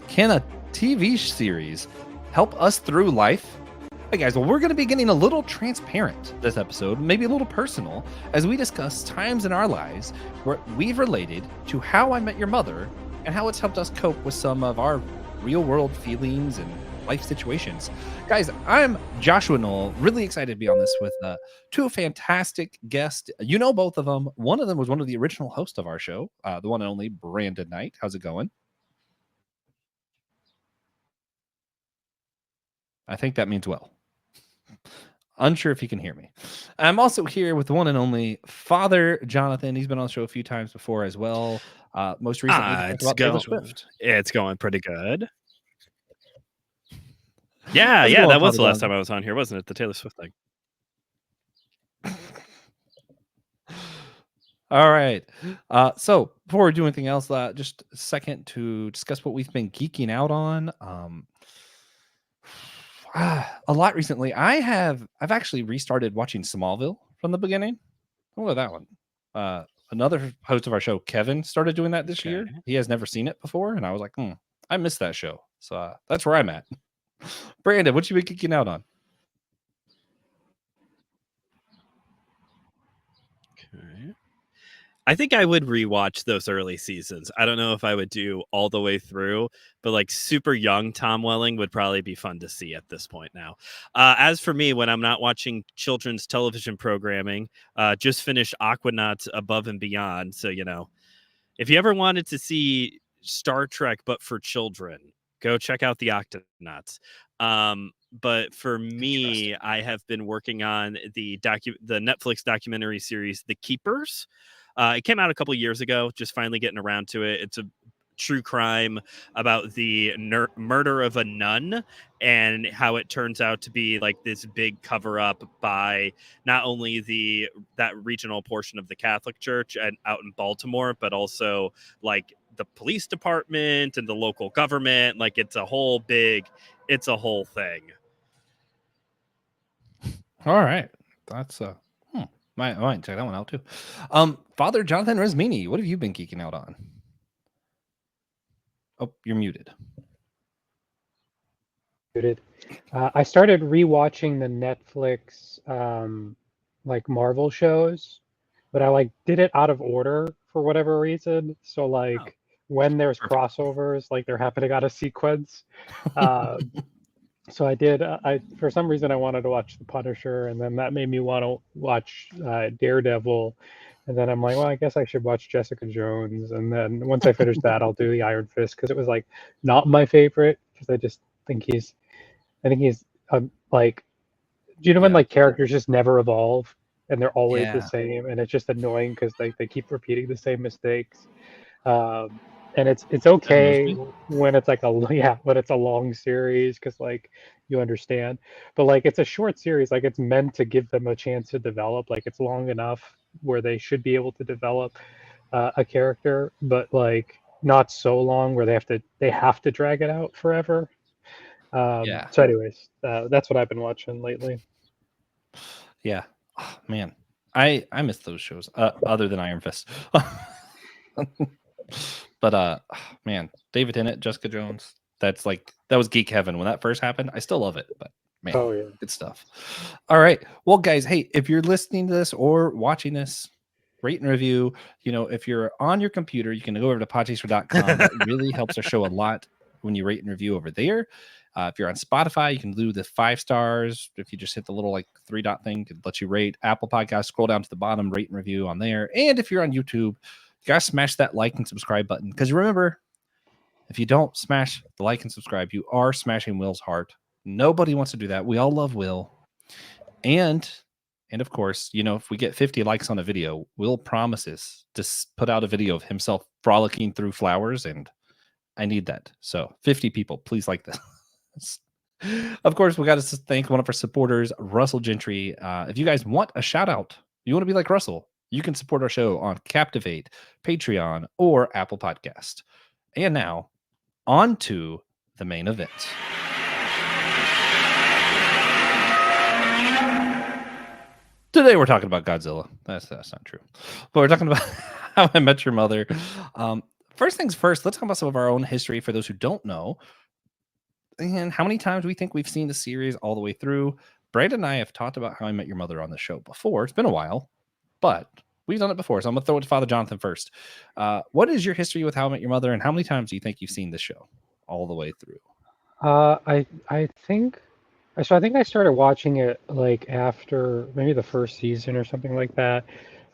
Can a TV series help us through life? Hey guys, well, we're going to be getting a little transparent this episode, maybe a little personal, as we discuss times in our lives where we've related to How I Met Your Mother and how it's helped us cope with some of our real world feelings and life situations. Guys, I'm Joshua Noel, really excited to be on this with two fantastic guests. You know both of them. One of them was one of the original hosts of our show, the one and only Brandon Knight. How's it going? I think that means well. Unsure if you can hear me. I'm also here with the one and only Father Jonathan. He's been on the show a few times before as well. Most recently, to talk about Taylor Swift. It's going pretty good. Yeah, How's it yeah, going, that was Father the last Jonathan? time I was on here, wasn't it? The Taylor Swift thing. All right. So before we do anything else, just a second to discuss what we've been geeking out on. A lot recently. I've actually restarted watching Smallville from the beginning. What about that one? Another host of our show, Kevin, started doing that this year. He has never seen it before, and I was like, I missed that show. So that's where I'm at. Brandon, what you been geeking out on? Okay. I think I would rewatch those early seasons. I don't know if I would do all the way through, but like super young Tom Welling would probably be fun to see at this point now. As for me, when I'm not watching children's television programming, just finished Aquanauts Above and Beyond. So, you know, if you ever wanted to see Star Trek, but for children, go check out the Octonauts. But for me, I have been working on the Netflix documentary series, The Keepers. It came out a couple years ago, just finally getting around to it. It's a true crime about the murder of a nun and how it turns out to be like this big cover up by not only that regional portion of the Catholic Church and out in Baltimore, but also like the police department and the local government. Like it's a whole thing. All right. That's might check that one out too. Father Jonathan Resmini, what have you been geeking out on? Oh, you're muted. I started rewatching the Netflix like Marvel shows, but I did it out of order for whatever reason. So when there's crossovers, like they're happening out of sequence. So I did. For some reason I wanted to watch The Punisher, and then that made me want to watch Daredevil, and then I'm like, well, I guess I should watch Jessica Jones, and then once I finish that, I'll do the Iron Fist because it was like not my favorite because I just think he's like, do you know when like characters just never evolve and they're always the same, and it's just annoying because they keep repeating the same mistakes. And it's okay when it's like when it's a long series because like you understand, but like it's a short series, like it's meant to give them a chance to develop. Like it's long enough where they should be able to develop a character, but like not so long where they have to drag it out forever. So anyways, that's what I've been watching lately. Yeah. Oh, man, I miss those shows other than Iron Fist. But man, David Tennant, Jessica Jones, that was geek heaven when that first happened. I still love it, but man, good stuff. All right. Well, guys, hey, if you're listening to this or watching this, rate and review. You know, if you're on your computer, you can go over to podchaser.com. That really helps our show a lot when you rate and review over there. If you're on Spotify, you can do the 5 stars. If you just hit the little like 3-dot thing, it lets you rate. Apple Podcasts, scroll down to the bottom, rate and review on there. And if you're on YouTube, you gotta smash that like and subscribe button. Because remember, if you don't smash the like and subscribe, you are smashing Will's heart. Nobody wants to do that. We all love Will. And of course, you know, if we get 50 likes on a video, Will promises to put out a video of himself frolicking through flowers, and I need that. So 50 people, please like this. Of course, we got to thank one of our supporters, Russell Gentry. If you guys want a shout out, you want to be like Russell, you can support our show on Captivate, Patreon, or Apple Podcast. And now, on to the main event. Today we're talking about Godzilla. That's not true. But we're talking about How I Met Your Mother. first things first, let's talk about some of our own history for those who don't know, and how many times we think we've seen the series all the way through. Brandon and I have talked about How I Met Your Mother on the show before. It's been a while, but we've done it before. So I'm going to throw it to Father Jonathan first. What is your history with How I Met Your Mother, and how many times do you think you've seen the show all the way through? I think so. I think I started watching it like after maybe the first season or something like that.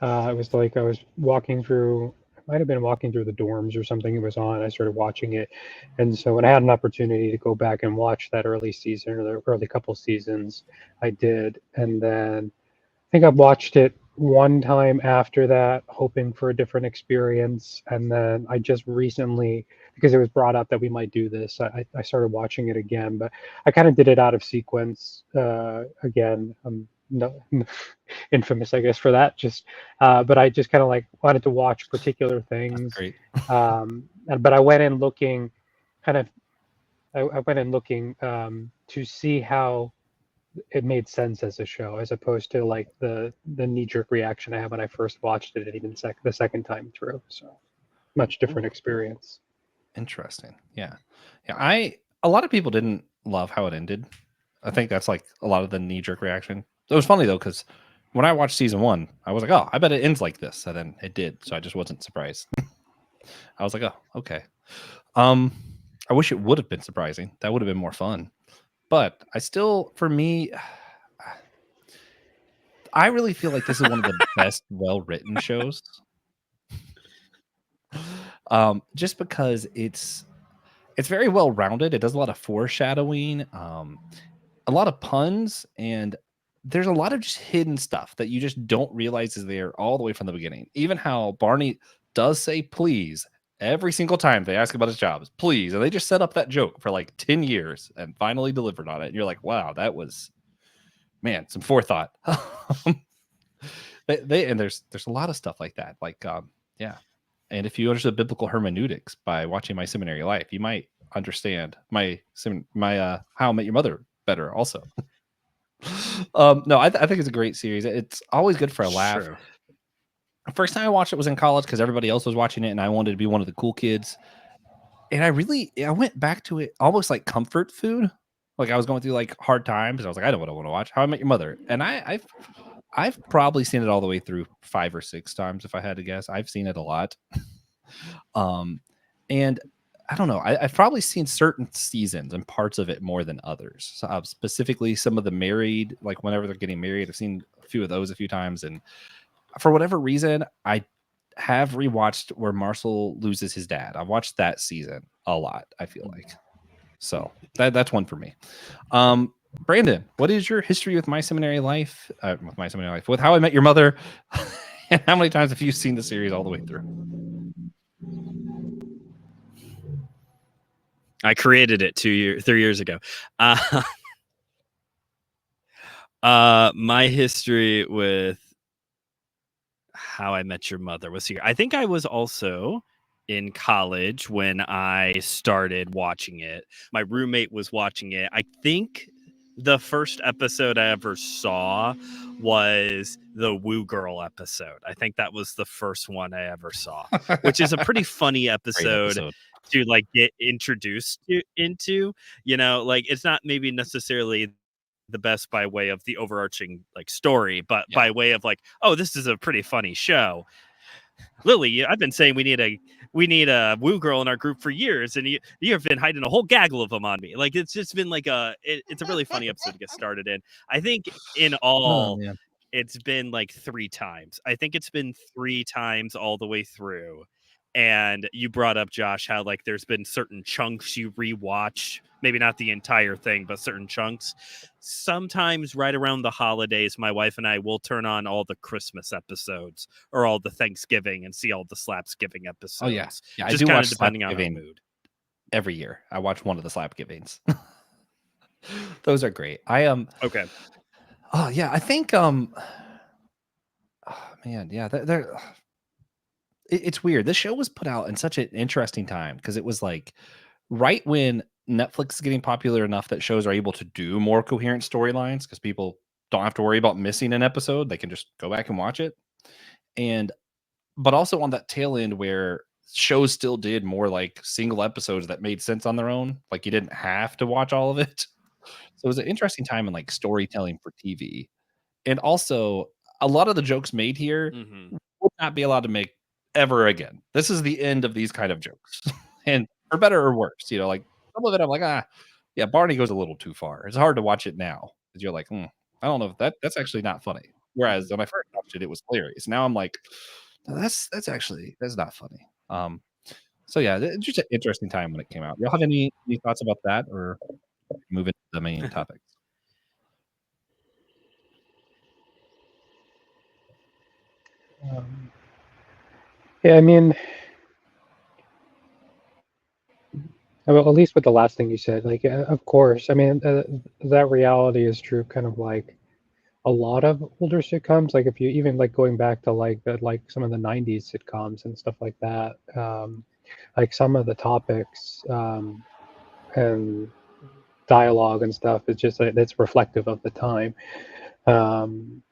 It was like I was walking through, might have been walking through the dorms or something. It was on. I started watching it, and so when I had an opportunity to go back and watch that early season or the early couple seasons, I did. And then I think I've watched it one time after that, hoping for a different experience. And then I just recently, because it was brought up that we might do this, I started watching it again. But I kind of did it out of sequence again. No, infamous, I guess, for that. Just, but I just kind of like wanted to watch particular things. Great. But I went in looking, kind of, I went in looking to see how it made sense as a show, as opposed to like the knee-jerk reaction I had when I first watched it, and even the second time through. So much different experience. Interesting. Yeah. A lot of people didn't love how it ended. I think that's like a lot of the knee-jerk reaction. It was funny though, because when I watched season 1, I was like, oh, I bet it ends like this. And then it did. So I just wasn't surprised. I was like, oh, okay. I wish it would have been surprising. That would have been more fun. But I still, for me, I really feel like this is one of the best well-written shows. Just because it's very well-rounded. It does a lot of foreshadowing, a lot of puns, and there's a lot of just hidden stuff that you just don't realize is there all the way from the beginning. Even how Barney does say please every single time they ask about his jobs, please, and they just set up that joke for like 10 years and finally delivered on it. And you're like, wow, that was, man, some forethought. And there's a lot of stuff like that. Like, yeah. And if you understood biblical hermeneutics by watching My Seminary Life, you might understand my How I Met Your Mother better also. No, I think it's a great series. It's always good for a laugh. Sure. First time I watched it was in college because everybody else was watching it, and I wanted to be one of the cool kids. And I went back to it almost like comfort food. Like I was going through like hard times. I was like, I know what I want to watch. How I Met Your Mother. And I've probably seen it all the way through 5 or 6 times if I had to guess. I've seen it a lot. And I don't know. I've probably seen certain seasons and parts of it more than others. So, specifically, some of the married, like whenever they're getting married, I've seen a few of those a few times. And for whatever reason, I have rewatched where Marcel loses his dad. I've watched that season a lot, I feel like. So that's one for me. Brandon, what is your history with My Seminary Life? With How I Met Your Mother? And how many times have you seen the series all the way through? I created it 3 years ago. My history with How I Met Your Mother was here. I think I was also in college when I started watching it. My roommate was watching it. I think the first episode I ever saw was the Woo Girl episode. I think that was the first one I ever saw, which is a pretty funny episode to like get introduced into. You know, like it's not maybe necessarily the best by way of the overarching like story, but by way of like, oh, this is a pretty funny show. Lily, I've been saying we need a Woo Girl in our group for years, and you've been hiding a whole gaggle of them on me. Like it's just been like it's a really funny episode to get started in. I think in all, it's been like 3 times. I think it's been 3 times all the way through. And you brought up, Josh, how like there's been certain chunks you rewatch, maybe not the entire thing, but certain chunks. Sometimes right around the holidays, my wife and I will turn on all the Christmas episodes or all the Thanksgiving and see all the Slapsgiving episodes. Oh yeah, yeah. Just kind of depending on our mood. Every year, I watch one of the Slapgivings. Those are great. Okay. Oh yeah, I think oh, man, yeah, they're it's weird. This show was put out in such an interesting time because it was like right when Netflix is getting popular enough that shows are able to do more coherent storylines because people don't have to worry about missing an episode. They can just go back and watch it. But also on that tail end where shows still did more like single episodes that made sense on their own. Like you didn't have to watch all of it. So it was an interesting time in like storytelling for TV. And also a lot of the jokes made here would not be allowed to make ever again. This is the end of these kind of jokes. And for better or worse, you know, like some of it I'm like, yeah, Barney goes a little too far. It's hard to watch it now because you're like, I don't know if that's actually not funny. Whereas when I first watched it, it was hilarious. Now I'm like, no, that's not funny. So yeah, it's just an interesting time when it came out. Y'all have any thoughts about that, or move into the main topics? Yeah, I mean, well, at least with the last thing you said, like, of course, I mean, that reality is true. Kind of like a lot of older sitcoms. Like if you even like going back to like some of the '90s sitcoms and stuff like that. Like some of the topics and dialogue and stuff is just it's reflective of the time. I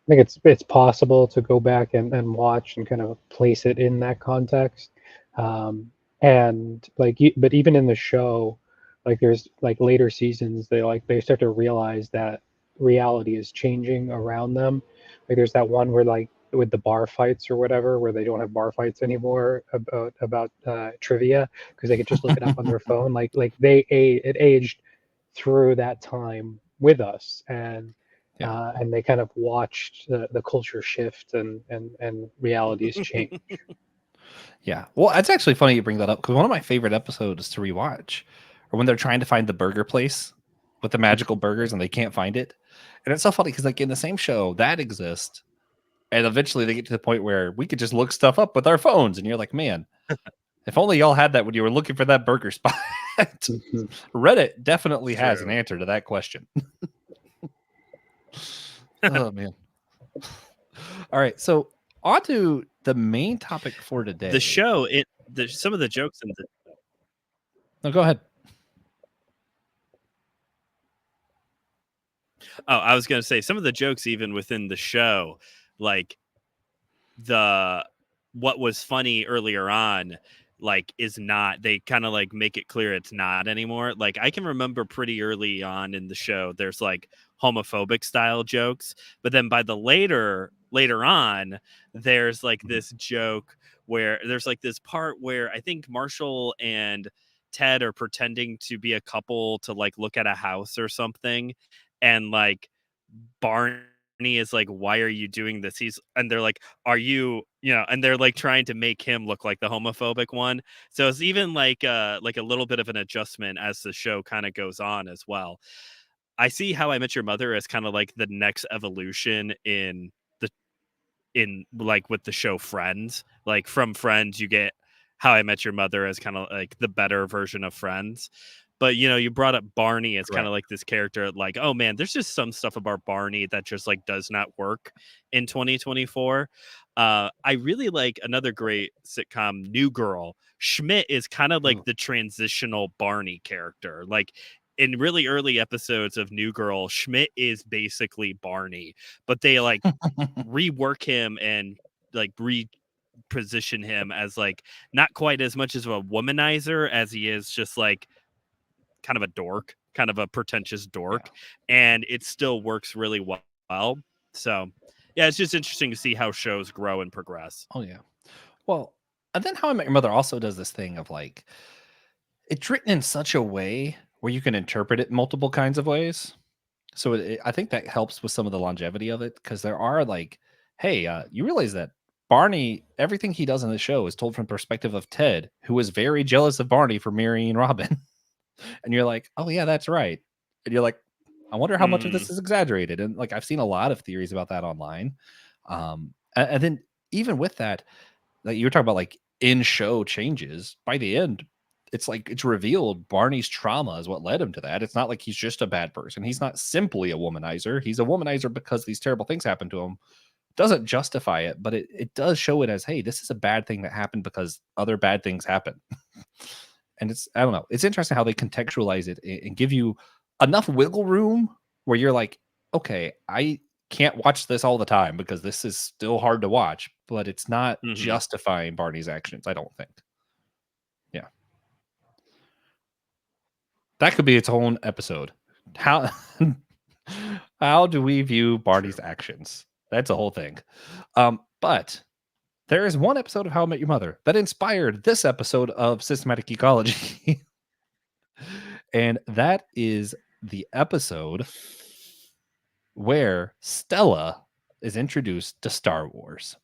think it's possible to go back and watch and kind of place it in that context. And like, but even in the show, like there's like later seasons, they start to realize that reality is changing around them. Like there's that one where like with the bar fights or whatever, where they don't have bar fights anymore about trivia because they could just look it up on their phone. Like it aged through that time with us, and they kind of watched the culture shift and realities change. Yeah. Well, it's actually funny you bring that up because one of my favorite episodes to rewatch are when they're trying to find the burger place with the magical burgers and they can't find it. And it's so funny because like in the same show that exists, and eventually they get to the point where we could just look stuff up with our phones, and you're like, man, if only y'all had that when you were looking for that burger spot. Reddit definitely has an answer to that question. Oh man. All right, so on to the main topic for today. The show, some of the jokes in the. No, go ahead. Oh, I was going to say some of the jokes even within the show, like what was funny earlier on, like is not, they kind of like make it clear it's not anymore. Like I can remember pretty early on in the show, there's like homophobic style jokes, but then by the later on, there's like this joke where there's like this part where I think Marshall and Ted are pretending to be a couple to like look at a house or something, and like Barney is like, why are you doing this? And they're like, are you, and they're like trying to make him look like the homophobic one. So it's even like a little bit of an adjustment as the show kind of goes on as well. I see How I Met Your Mother as kind of like the next evolution in like with the show Friends. Like from Friends, you get How I Met Your Mother as kind of like the better version of Friends. But you brought up Barney as kind of like this character, like, oh man, there's just some stuff about Barney that just like does not work in 2024. I really like another great sitcom, New Girl. Schmidt is kind of like the transitional Barney character. Like in really early episodes of New Girl, Schmidt is basically Barney, but they like rework him and like reposition him as like not quite as much as a womanizer as he is just like kind of a dork, kind of a pretentious dork, and it still works really well. So yeah, it's just interesting to see how shows grow and progress. Oh yeah. Well, and then How I Met Your Mother also does this thing of like, it's written in such a way where you can interpret it multiple kinds of ways. So I think that helps with some of the longevity of it because there are like, hey, you realize that Barney, everything he does in the show is told from the perspective of Ted, who was very jealous of Barney for marrying Robin. And you're like, oh yeah, that's right. And you're like, I wonder how much of this is exaggerated. And like, I've seen a lot of theories about that online. And then even with that, like you were talking about like in show changes, by the end, it's like it's revealed Barney's trauma is what led him to that. It's not like he's just a bad person. He's not simply a womanizer. He's a womanizer because these terrible things happened to him. Doesn't justify it, but it does show it as, hey, this is a bad thing that happened because other bad things happen. And it's, I don't know, it's interesting how they contextualize it and give you enough wiggle room where you're like, okay, I can't watch this all the time because this is still hard to watch, but it's not justifying Barney's actions, I don't think. Yeah. That could be its own episode. How do we view Barney's actions? That's a whole thing. But there is one episode of How I Met Your Mother that inspired this episode of Systematic Ecology. And that is the episode where Stella is introduced to Star Wars.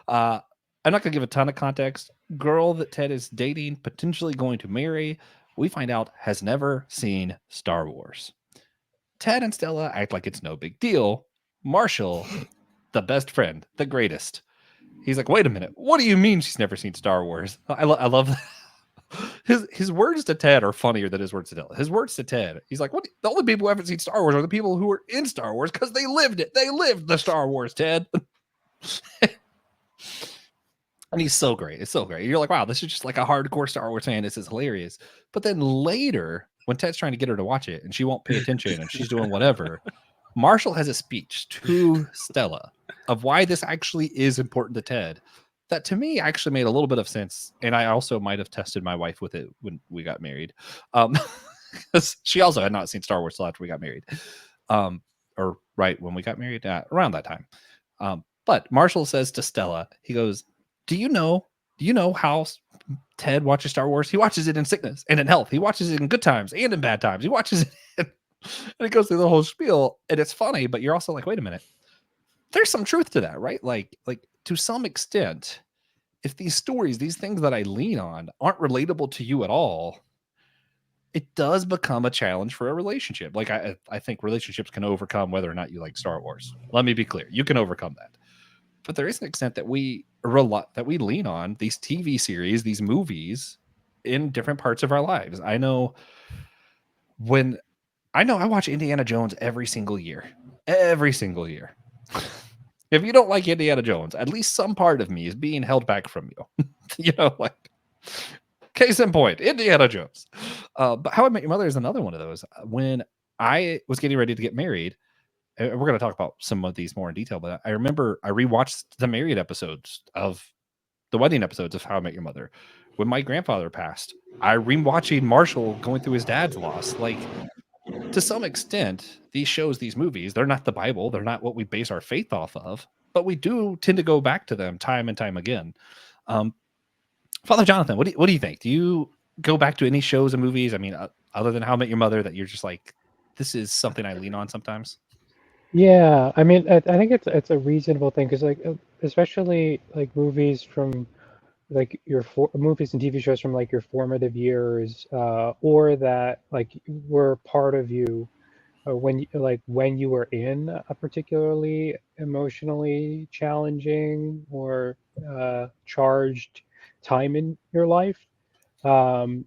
I'm not going to give a ton of context. Girl that Ted is dating, potentially going to marry, we find out has never seen Star Wars. Ted and Stella act like it's no big deal. Marshall, the best friend, the greatest. He's like, wait a minute. What do you mean she's never seen Star Wars? I love that. His words to Ted are funnier than his words to Stella. His words to Ted, he's like, what? The only people who haven't seen Star Wars are the people who are in Star Wars because they lived it. They lived the Star Wars, Ted. And he's so great. It's so great. You're like, wow, this is just like a hardcore Star Wars fan. This is hilarious. But then later, when Ted's trying to get her to watch it and she won't pay attention and she's doing whatever, Marshall has a speech to Stella of why this actually is important to Ted that to me actually made a little bit of sense. And I also might have tested my wife with it when we got married. Because she also had not seen Star Wars till after we got married. Or right when we got married, around that time. But Marshall says to Stella, he goes, do you know how Ted watches Star Wars? He watches it in sickness and in health. He watches it in good times and in bad times. He watches it and it goes through the whole spiel, and it's funny, but you're also like, wait a minute. There's some truth to that, right? Like to some extent, if these stories, these things that I lean on aren't relatable to you at all, it does become a challenge for a relationship. Like I think relationships can overcome whether or not you like Star Wars. Let me be clear. You can overcome that. But there is an extent that we lean on these TV series, these movies in different parts of our lives. I know I watch Indiana Jones every single year. Every single year. If you don't like Indiana Jones, at least some part of me is being held back from you. Like case in point, Indiana Jones. But How I Met Your Mother is another one of those. When I was getting ready to get married, and we're going to talk about some of these more in detail, but I remember I rewatched the married episodes of the wedding episodes of How I Met Your Mother. When my grandfather passed, I rewatching Marshall going through his dad's loss. Like, to some extent, these shows, these movies, they're not the Bible. They're not what we base our faith off of, but we do tend to go back to them time and time again. Father Jonathan, what do you think? Do you go back to any shows and movies? I mean, other than How I Met Your Mother, that you're just like, this is something I lean on sometimes? Yeah, I mean, I think it's a reasonable thing because like especially like movies from like movies and TV shows from like your formative years, or that like were part of you when you were in a particularly emotionally challenging or charged time in your life. Um,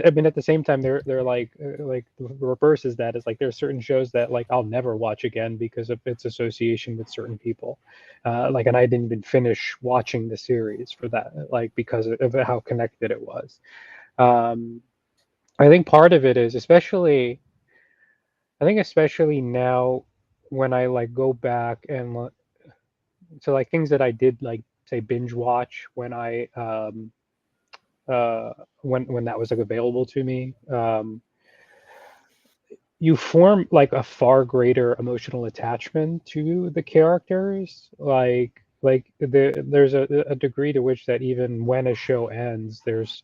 I mean, at the same time, they're like the reverse is that is like there are certain shows that like I'll never watch again because of its association with certain people. Like, and I didn't even finish watching the series for that, like because of how connected it was. Um, I think part of it is especially now when I like go back and so like things that I did like say binge watch when I uh, when that was like available to me. You form like a far greater emotional attachment to the characters. There's a degree to which that even when a show ends, there's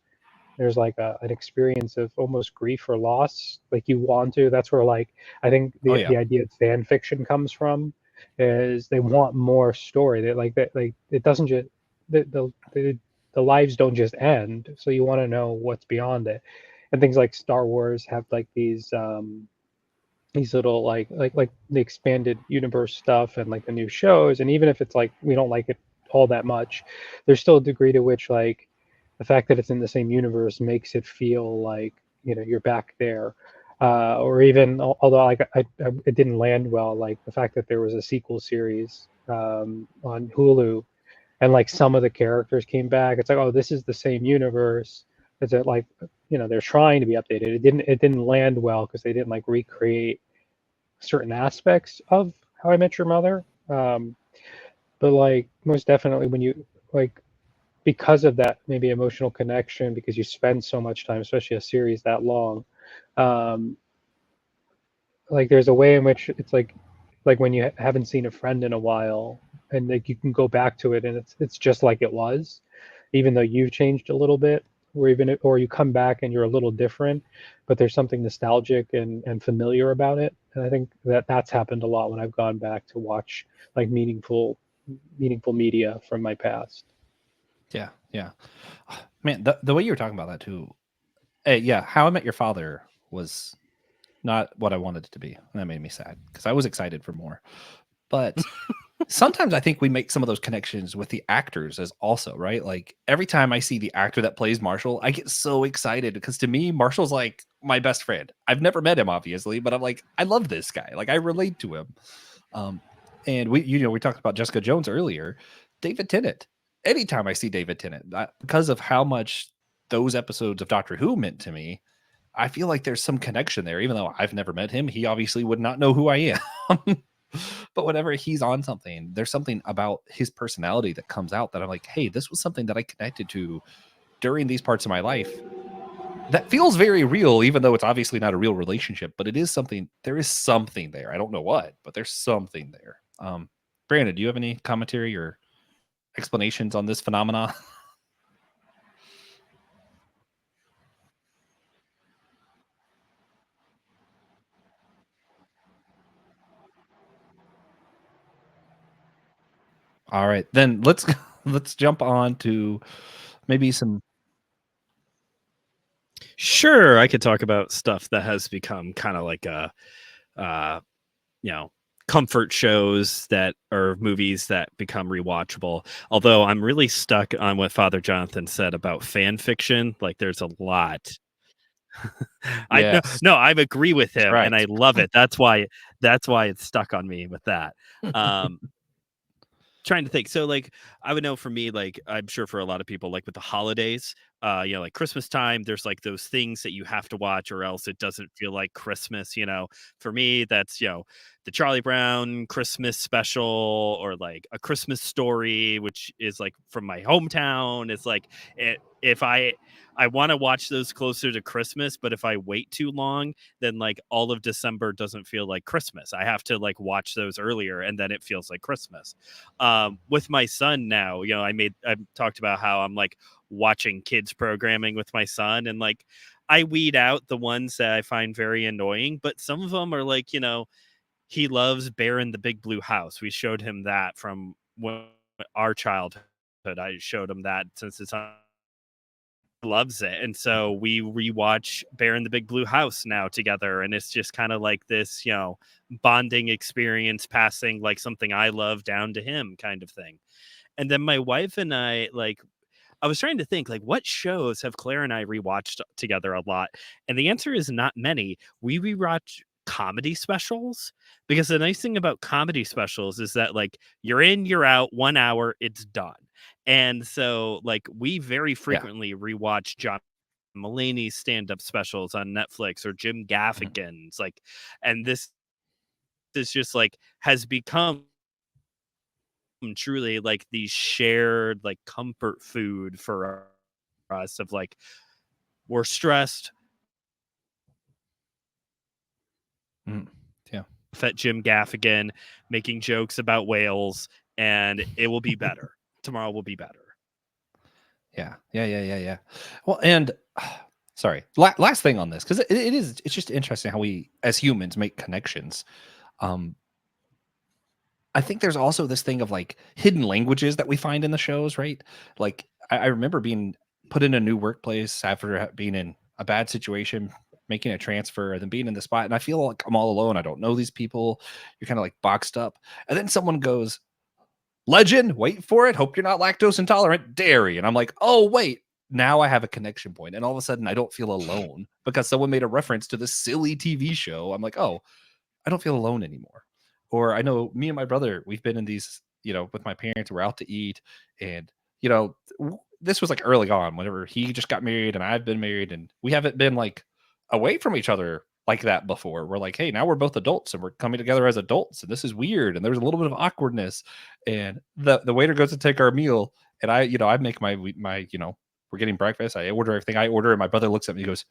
like an experience of almost grief or loss. Like you want to. That's where like I think the idea of fan fiction comes from, is they want more story. They like that. Like it doesn't just the lives don't just end. So you want to know what's beyond it, and things like Star Wars have like these little like the expanded universe stuff and like the new shows. And even if it's like we don't like it all that much, there's still a degree to which like the fact that it's in the same universe makes it feel like you're back there. Or even although like it didn't land well, like the fact that there was a sequel series on Hulu and like some of the characters came back. It's like, oh, this is the same universe. Is it like they're trying to be updated? It didn't land well because they didn't like recreate certain aspects of How I Met Your Mother. But like most definitely when you like because of that maybe emotional connection, because you spend so much time, especially a series that long, like there's a way in which it's like when you haven't seen a friend in a while, and like you can go back to it and it's just like it was, even though you've changed a little bit, or you come back and you're a little different, but there's something nostalgic and familiar about it. And I think that's happened a lot when I've gone back to watch like meaningful media from my past. Yeah, yeah, man. The way you were talking about that too. Hey, yeah, How I Met Your Father was not what I wanted it to be, and that made me sad because I was excited for more. But sometimes I think we make some of those connections with the actors as also, right? Like every time I see the actor that plays Marshall, I get so excited because to me, Marshall's like my best friend. I've never met him, obviously, but I'm like, I love this guy. Like I relate to him. And we talked about Jessica Jones earlier. David Tennant. Anytime I see David Tennant, because of how much those episodes of Doctor Who meant to me, I feel like there's some connection there. Even though I've never met him, he obviously would not know who I am. But whenever he's on something, there's something about his personality that comes out that I'm like, hey, this was something that I connected to during these parts of my life that feels very real, even though it's obviously not a real relationship, but it is something. There is something there. I don't know what, but there's something there. Brandon, do you have any commentary or explanations on this phenomena? All right, then let's jump on to maybe some. Sure, I could talk about stuff that has become kind of like a, comfort shows that are movies that become rewatchable. Although I'm really stuck on what Father Jonathan said about fan fiction. Like, there's a lot. Yes. I agree with him, right. and I love it. That's why it's stuck on me with that. Trying to think. So like I would know for me, like I'm sure for a lot of people, like with the holidays, like Christmas time, there's like those things that you have to watch or else it doesn't feel like Christmas. For me, that's the Charlie Brown Christmas special, or like A Christmas Story, which is like from my hometown. It's like if I want to watch those closer to Christmas, but if I wait too long, then like all of December doesn't feel like Christmas. I have to like watch those earlier, and then it feels like Christmas. With my son now, I've talked about how I'm like watching kids programming with my son, and like I weed out the ones that I find very annoying, but some of them are like, he loves Bear in the Big Blue House. We showed him that from our childhood. I showed him that since it's on, loves it, and so we rewatch Bear in the Big Blue House now together, and it's just kind of like this bonding experience, passing like something I love down to him kind of thing. And then my wife and I, like, I was trying to think, like, what shows have Claire and I rewatched together a lot? And the answer is not many. We rewatch comedy specials, because the nice thing about comedy specials is that, like, you're in, you're out, 1 hour, it's done. And so, like, we very frequently rewatch John Mulaney's stand-up specials on Netflix, or Jim Gaffigan's, like, and this is just like has become truly like the shared like comfort food for us, of like, we're stressed, Yeah. at Jim Gaffigan making jokes about whales, and it will be better. Tomorrow will be better. Yeah. Well, and sorry, last thing on this, because it's just interesting how we as humans make connections. I think there's also this thing of like hidden languages that we find in the shows, right? Like I remember being put in a new workplace after being in a bad situation, making a transfer, and then being in the spot, and I feel like I'm all alone. I don't know these people. You're kind of like boxed up, and then someone goes, "Legend, wait for it. Hope you're not lactose intolerant. Dairy," and I'm like, "Oh wait." Now I have a connection point, and all of a sudden I don't feel alone because someone made a reference to this silly TV show. I'm like, oh, I don't feel alone anymore. Or I know me and my brother, we've been in these, with my parents, we're out to eat. And, this was like early on whenever he just got married and I've been married, and we haven't been like away from each other like that before. We're like, hey, now we're both adults and we're coming together as adults. And this is weird. And there's a little bit of awkwardness. And the waiter goes to take our meal. And I make my, we're getting breakfast. I order everything I order, and my brother looks at me and goes,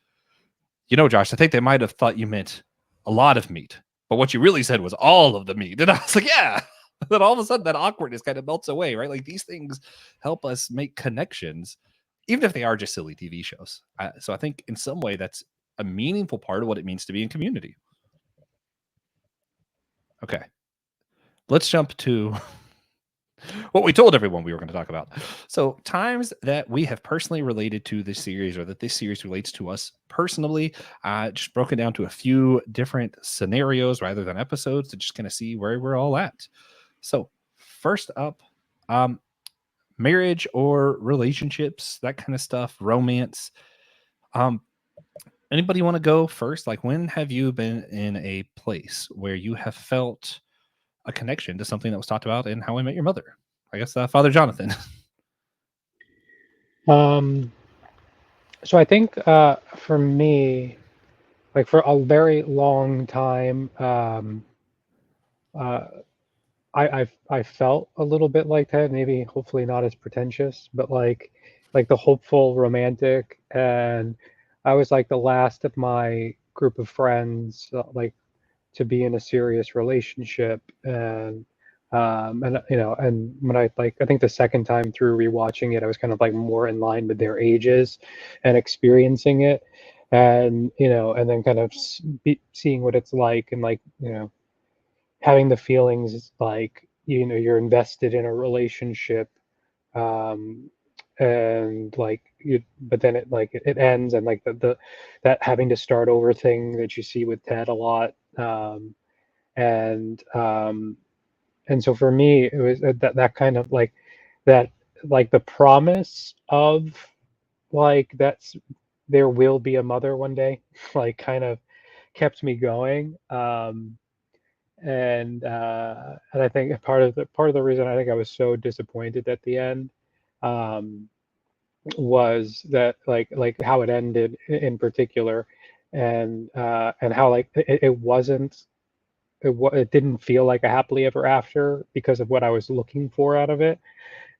Josh, I think they might have thought you meant a lot of meat, but what you really said was all of the meat. And I was like, yeah. Then all of a sudden that awkwardness kind of melts away, right? Like these things help us make connections, even if they are just silly TV shows. So I think in some way that's a meaningful part of what it means to be in community. Okay. Let's jump to what we told everyone we were going to talk about. So times that we have personally related to this series, or that this series relates to us personally, just broken down to a few different scenarios rather than episodes to just kind of see where we're all at. So first up, marriage or relationships, that kind of stuff, romance. Anybody want to go first? Like, when have you been in a place where you have felt a connection to something that was talked about in How I Met Your Mother? I guess Father Jonathan. So I think for me, like for a very long time, I felt a little bit like that. Maybe hopefully not as pretentious, but like the hopeful romantic, and I was like the last of my group of friends, like to be in a serious relationship, and and when I think the second time through rewatching it, I was kind of like more in line with their ages and experiencing it, and and then kind of seeing what it's like, and having the feelings like you're invested in a relationship, um and but then it ends, and like the that having to start over thing that you see with Ted a lot, and so for me it was that kind of that the promise of that's there will be a mother one day, kind of kept me going. And I think part of the reason I think I was so disappointed at the end, um, was that how it ended in particular, and how it wasn't it didn't feel like a happily ever after because of what I was looking for out of it.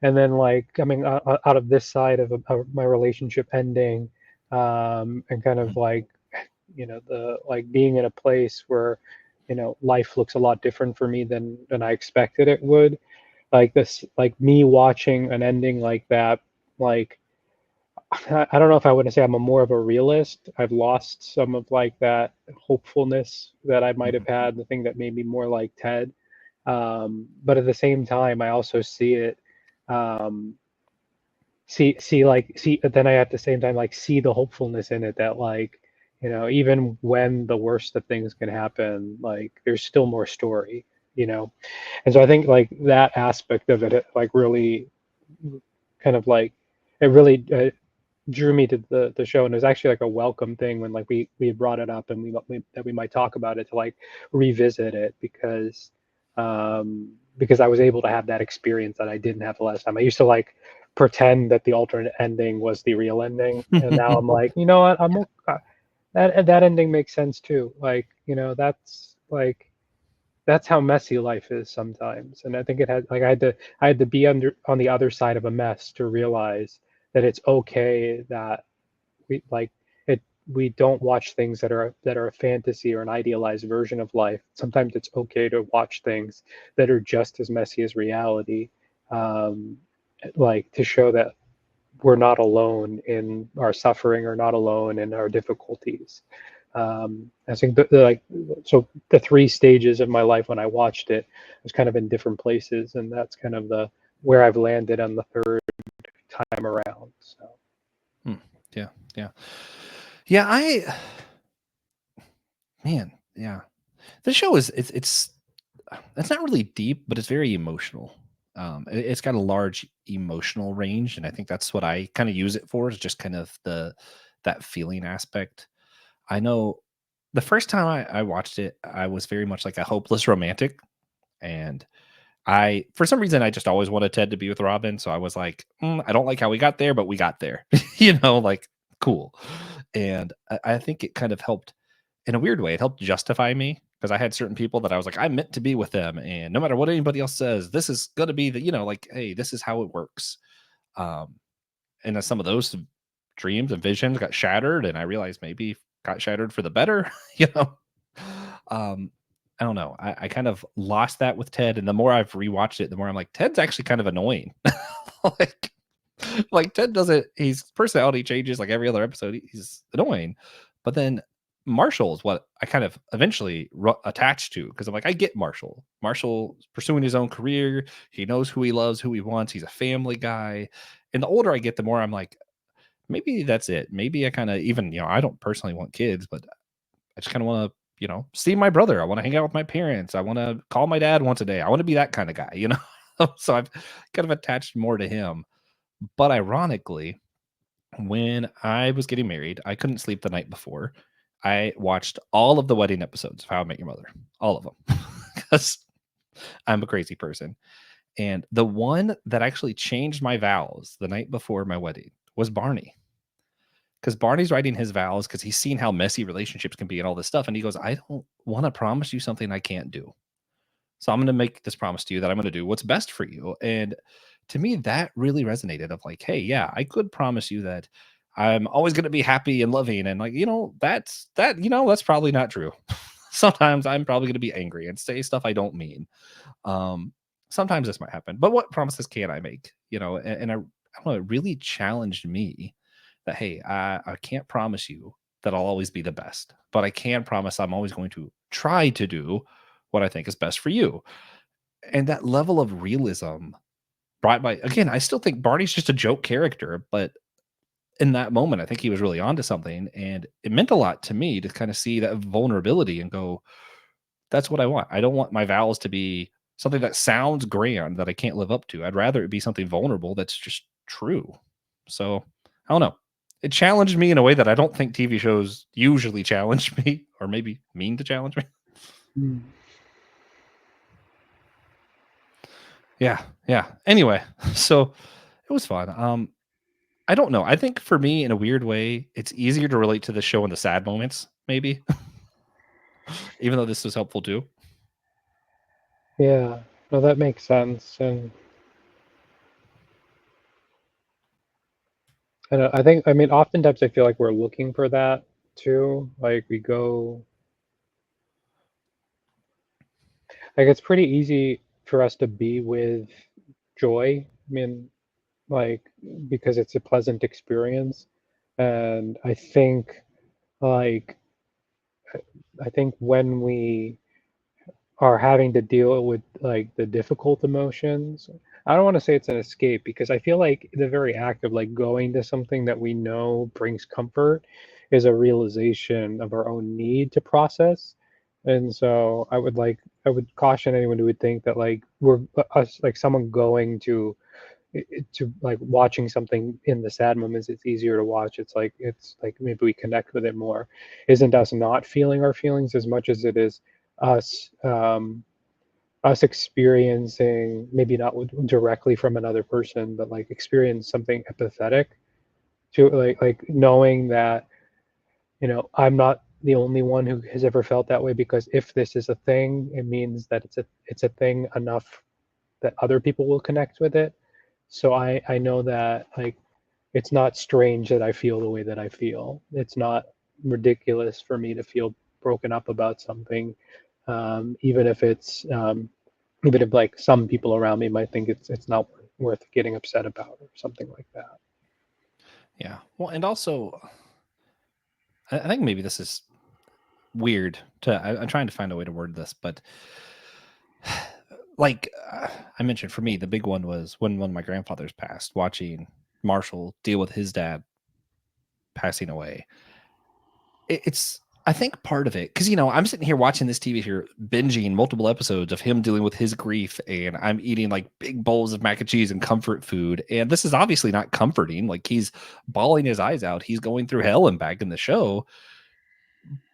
And then coming out of this side of my relationship ending, and kind of the being in a place where life looks a lot different for me than I expected it would. Me watching an ending like that, like I don't know if I want to say I'm more of a realist. I've lost some of that hopefulness that I might have had, the thing that made me more like Ted. But at the same time, I also see it, um, but then I at the same time see the hopefulness in it, that even when the worst of things can happen, there's still more story, and so I think that aspect of it really kind of it really drew me to the show. And it was actually a welcome thing when we had brought it up, and that we might talk about it, to revisit it, because I was able to have that experience that I didn't have the last time. I used to pretend that the alternate ending was the real ending, and now I'm like, you know what, that ending makes sense too. That's how messy life is sometimes. And I think it had I had to be on the other side of a mess to realize that it's okay that we we don't watch things that are a fantasy or an idealized version of life. Sometimes it's okay to watch things that are just as messy as reality, um, to show that we're not alone in our suffering, or not alone in our difficulties. I think so the three stages of my life when I watched it was kind of in different places, and that's kind of where I've landed on the third time around. So Yeah. The show it's not really deep, but it's very emotional. It's got a large emotional range, and I think that's what I kind of use it for, is just kind of that feeling aspect. I know the first time I watched it, I was very much like a hopeless romantic, and for some reason, I just always wanted Ted to be with Robin. So I was like, I don't like how we got there, but we got there, cool. And I think it kind of helped in a weird way. It helped justify me, because I had certain people that I was like, I'm meant to be with them. And no matter what anybody else says, this is going to be hey, this is how it works. And then some of those dreams and visions got shattered, and I realized maybe got shattered for the better. I don't know. I kind of lost that with Ted, and the more I've rewatched it, the more I'm like, Ted's actually kind of annoying. like Ted doesn't. His personality changes like every other episode. He's annoying, but then Marshall is what I kind of eventually attached to, because I'm like, I get Marshall. Marshall's pursuing his own career. He knows who he loves, who he wants. He's a family guy. And the older I get, the more I'm like, maybe that's it. Maybe I kind of even, I don't personally want kids, but I just kind of want to, see my brother. I want to hang out with my parents. I want to call my dad once a day. I want to be that kind of guy, So I've kind of attached more to him. But ironically, when I was getting married, I couldn't sleep the night before. I watched all of the wedding episodes of How I Met Your Mother, all of them, because I'm a crazy person. And the one that actually changed my vows the night before my wedding was Barney. Because Barney's writing his vows because he's seen how messy relationships can be and all this stuff. And he goes, I don't want to promise you something I can't do. So I'm going to make this promise to you that I'm going to do what's best for you. And to me, that really resonated of like, hey, yeah, I could promise you that I'm always going to be happy and loving. And like, that's probably not true. Sometimes I'm probably going to be angry and say stuff I don't mean. Sometimes this might happen, but what promises can I make? And I don't know, it really challenged me that, hey, I can't promise you that I'll always be the best, but I can promise I'm always going to try to do what I think is best for you. And that level of realism brought by, again, I still think Barney's just a joke character, but in that moment, I think he was really onto something. And it meant a lot to me to kind of see that vulnerability and go, that's what I want. I don't want my vows to be something that sounds grand that I can't live up to. I'd rather it be something vulnerable that's just true. So I don't know. It challenged me in a way that I don't think TV shows usually challenge me, or maybe mean to challenge me. Yeah. Anyway, so it was fun. I don't know. I think for me, in a weird way, it's easier to relate to the show in the sad moments, maybe. Even though this was helpful too. Yeah, no, that makes sense. And I think, oftentimes I feel like we're looking for that too. Like we go, like it's pretty easy for us to be with joy. Like because it's a pleasant experience. And like, I think when we are having to deal with like the difficult emotions, I don't want to say it's an escape, because I feel like the very act of like going to something that we know brings comfort is a realization of our own need to process. And so I would caution anyone who would think that like we're us like someone going to like watching something in the sad moments, it's easier to watch. It's like maybe we connect with it more. Isn't us not feeling our feelings as much as it is us us experiencing, maybe not directly from another person, but like experience something empathetic to like knowing that I'm not the only one who has ever felt that way, because if this is a thing, it means that it's a thing enough that other people will connect with it. So I know that like it's not strange that I feel the way that I feel. It's not ridiculous for me to feel broken up about something, even if even if like some people around me might think it's not worth getting upset about or something like that. Yeah. Well, and also, I think maybe this is weird I'm trying to find a way to word this, but like I mentioned, for me, the big one was when one of my grandfathers passed, watching Marshall deal with his dad passing away. It's, I think, part of it, because I'm sitting here watching this TV here, binging multiple episodes of him dealing with his grief, and I'm eating like big bowls of mac and cheese and comfort food, and this is obviously not comforting. Like, he's bawling his eyes out, he's going through hell and back in the show.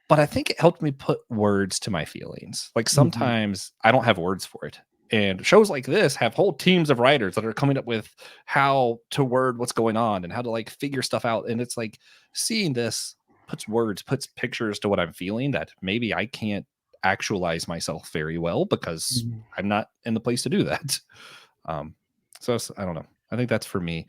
But I think it helped me put words to my feelings. Like sometimes I don't have words for it. And shows like this have whole teams of writers that are coming up with how to word what's going on and how to like figure stuff out. And it's like seeing this puts pictures to what I'm feeling that maybe I can't actualize myself very well because I'm not in the place to do that. So I don't know. I think that's for me.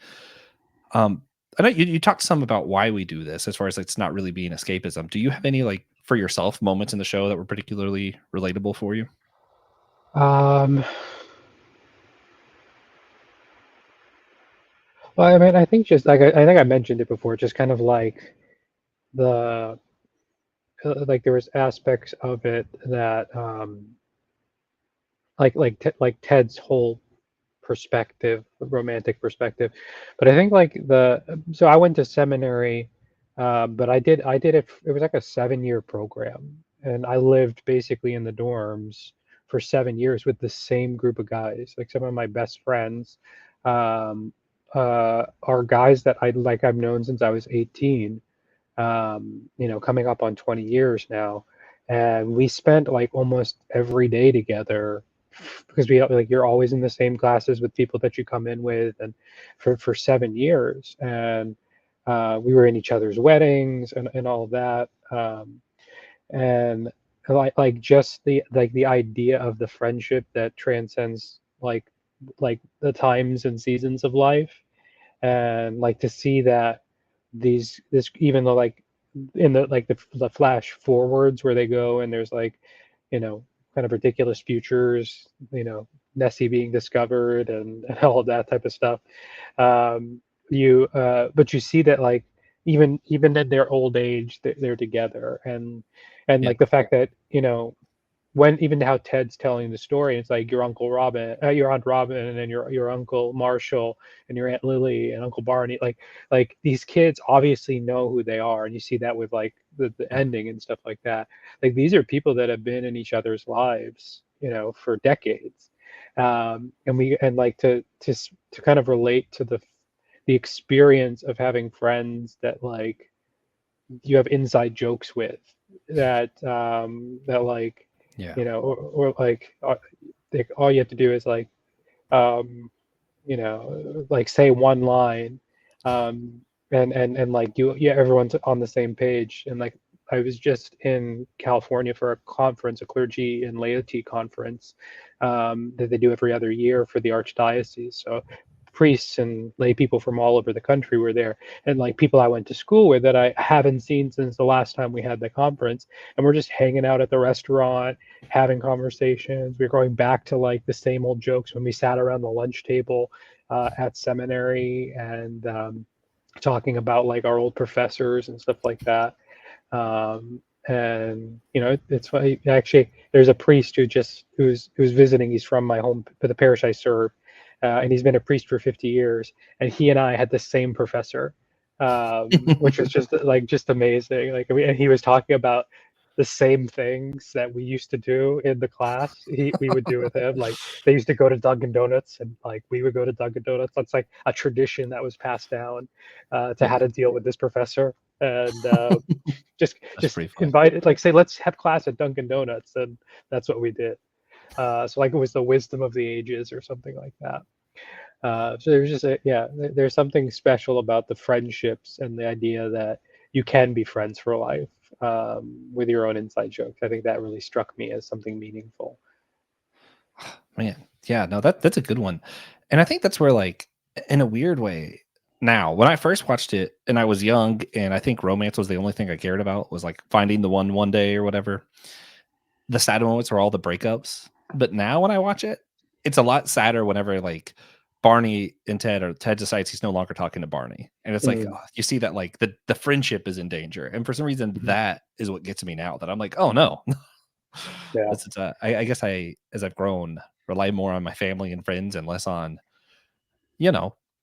I know you talked some about why we do this, as far as it's not really being escapism. Do you have any, like, for yourself, moments in the show that were particularly relatable for you? Well, I mean, I think just like I think I mentioned it before, just kind of like the like there was aspects of it that like Ted's whole perspective, romantic perspective. But I think like so I went to seminary, but I did it. It was like a 7-year program, and I lived basically in the dorms for 7 years with the same group of guys. Like some of my best friends, um, are guys that I've known since I was 18. Coming up on 20 years now, and we spent like almost every day together because we like you're always in the same classes with people that you come in with, and for 7 years, and we were in each other's weddings and all of that, and like just the idea of the friendship that transcends like the times and seasons of life, and like to see that this even though like in the flash forwards where they go and there's like you know kind of ridiculous futures, Nessie being discovered and all of that type of stuff, you but you see that like even at their old age they're together, and Yeah. like the fact that when even how Ted's telling the story, it's like your Uncle Robin, your Aunt Robin, and then your Uncle Marshall and your Aunt Lily and Uncle Barney. Like these kids obviously know who they are, and you see that with like the ending and stuff like that. Like these are people that have been in each other's lives, for decades, and like to kind of relate to the experience of having friends that like you have inside jokes with, that like Yeah. or like all you have to do is like like say one line, and like everyone's on the same page. And like I was just in California for a conference, a clergy and laity conference, that they do every other year for the archdiocese. So priests and lay people from all over the country were there, and like people I went to school with that I haven't seen since the last time we had the conference, and we're just hanging out at the restaurant having conversations. We're going back to like the same old jokes when we sat around the lunch table at seminary, and talking about like our old professors and stuff like that. And it's funny actually. There's a priest who's visiting. He's from my home, for the parish I serve, and he's been a priest for 50 years. And he and I had the same professor, which was just amazing. Like and he was talking about the same things that we used to do in the class. We would do with him. Like they used to go to Dunkin' Donuts, and like we would go to Dunkin' Donuts. That's like a tradition that was passed down to how to deal with this professor. And just invite, like say, let's have class at Dunkin' Donuts, and that's what we did. So like it was the wisdom of the ages or something like that. So there's just there's something special about the friendships and the idea that you can be friends for life, with your own inside jokes. I think that really struck me as something meaningful. Man, yeah, no, that's a good one. And I think that's where, like, in a weird way, now, when I first watched it and I was young, and I think romance was the only thing I cared about, was like finding the one day or whatever. The sad moments were all the breakups. But now when I watch it, it's a lot sadder whenever like Barney and Ted, or Ted decides he's no longer talking to Barney. And it's like, you see that like the friendship is in danger. And for some reason, that is what gets me now, that I'm like, oh no. Yeah. I guess as I've grown, rely more on my family and friends and less on,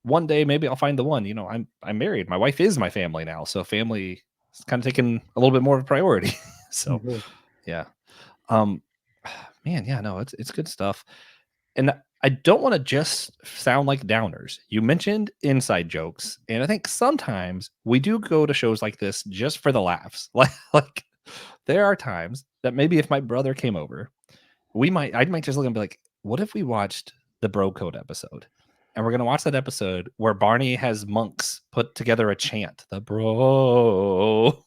one day maybe I'll find the one. I'm married. My wife is my family now, so family is kind of taking a little bit more of a priority. So Mm-hmm. yeah, um, man, yeah, no, it's good stuff. And I don't want to just sound like downers. You mentioned inside jokes, and I think sometimes we do go to shows like this just for the laughs. Like there are times that maybe if my brother came over, I might just look and be like, what if we watched the Bro Code episode? And we're gonna watch that episode where Barney has monks put together a chant, the bro.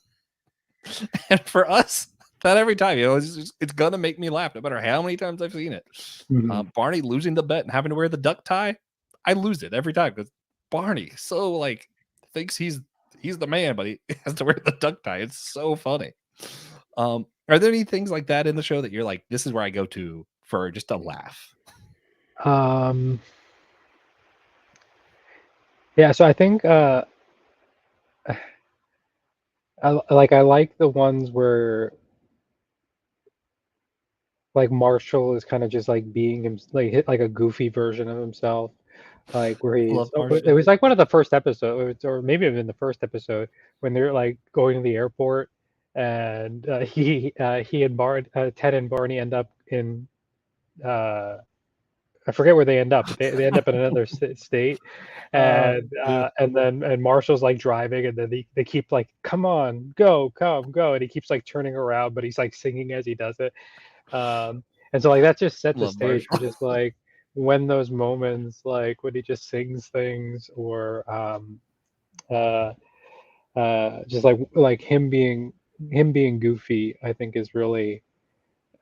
And for us, that every time, it's gonna make me laugh, no matter how many times I've seen it. Mm-hmm. Barney losing the bet and having to wear the duck tie. I lose it every time because Barney so like thinks he's the man, but he has to wear the duck tie. It's so funny. Are there any things like that in the show that you're like, this is where I go to for just a laugh? Yeah, so I think I like the ones where like Marshall is kind of just like being him, like hit like a goofy version of himself, like where Love it Marshall. was like one of the first episodes, or maybe even the first episode when they're like going to the airport, and he and Ted and Barney end up in I forget where they end up, but they end up in another state, and Marshall's like driving, and then they keep like, come on, go, come, go, and he keeps like turning around, but he's like singing as he does it, and so like that just set the Love stage for Marshall. just like when those moments, like when he just sings things, or just like him being goofy, I think is really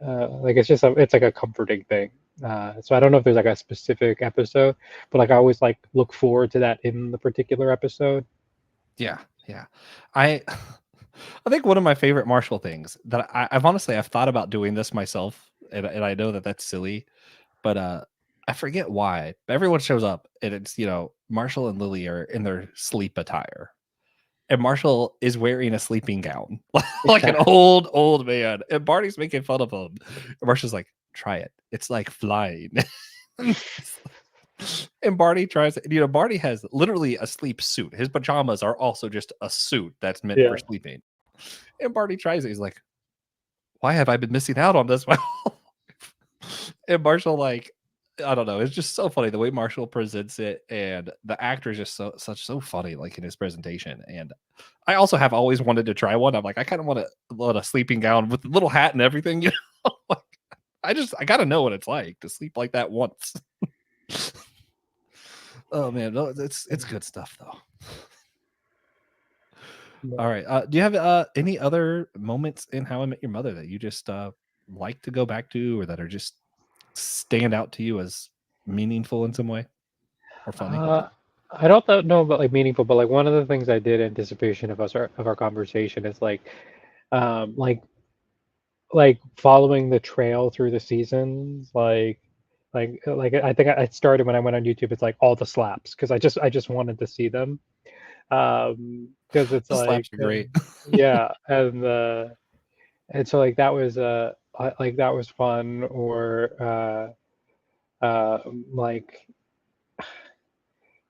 like it's like a comforting thing. So I don't know if there's like a specific episode, but like I always like look forward to that in the particular episode. Yeah. I think one of my favorite Marshall things that I've thought about doing this myself, and I know that that's silly, but I forget why. But everyone shows up, and it's Marshall and Lily are in their sleep attire, and Marshall is wearing a sleeping gown, like an old man, and Barney's making fun of him. And Marshall's like, "Try it. It's like flying." And Barney tries it. Barney has literally a sleep suit. His pajamas are also just a suit that's meant for sleeping. And Barney tries it. He's like, why have I been missing out on this? And Marshall, like, I don't know. It's just so funny the way Marshall presents it. And the actor is just so funny, like in his presentation. And I also have always wanted to try one. I'm like, I kind of want a sleeping gown with a little hat and everything. Like, I got to know what it's like to sleep like that once. Oh man, no, it's good stuff though. All right. Do you have any other moments in How I Met Your Mother that you just like to go back to, or that are just stand out to you as meaningful in some way or funny? I don't know about like meaningful, but like one of the things I did in anticipation of our conversation is um, like like following the trail through the seasons, like I think I started when I went on YouTube. It's like all the slaps because I just wanted to see them, because it's The like slaps are great. yeah, and so like that was like that was fun, or like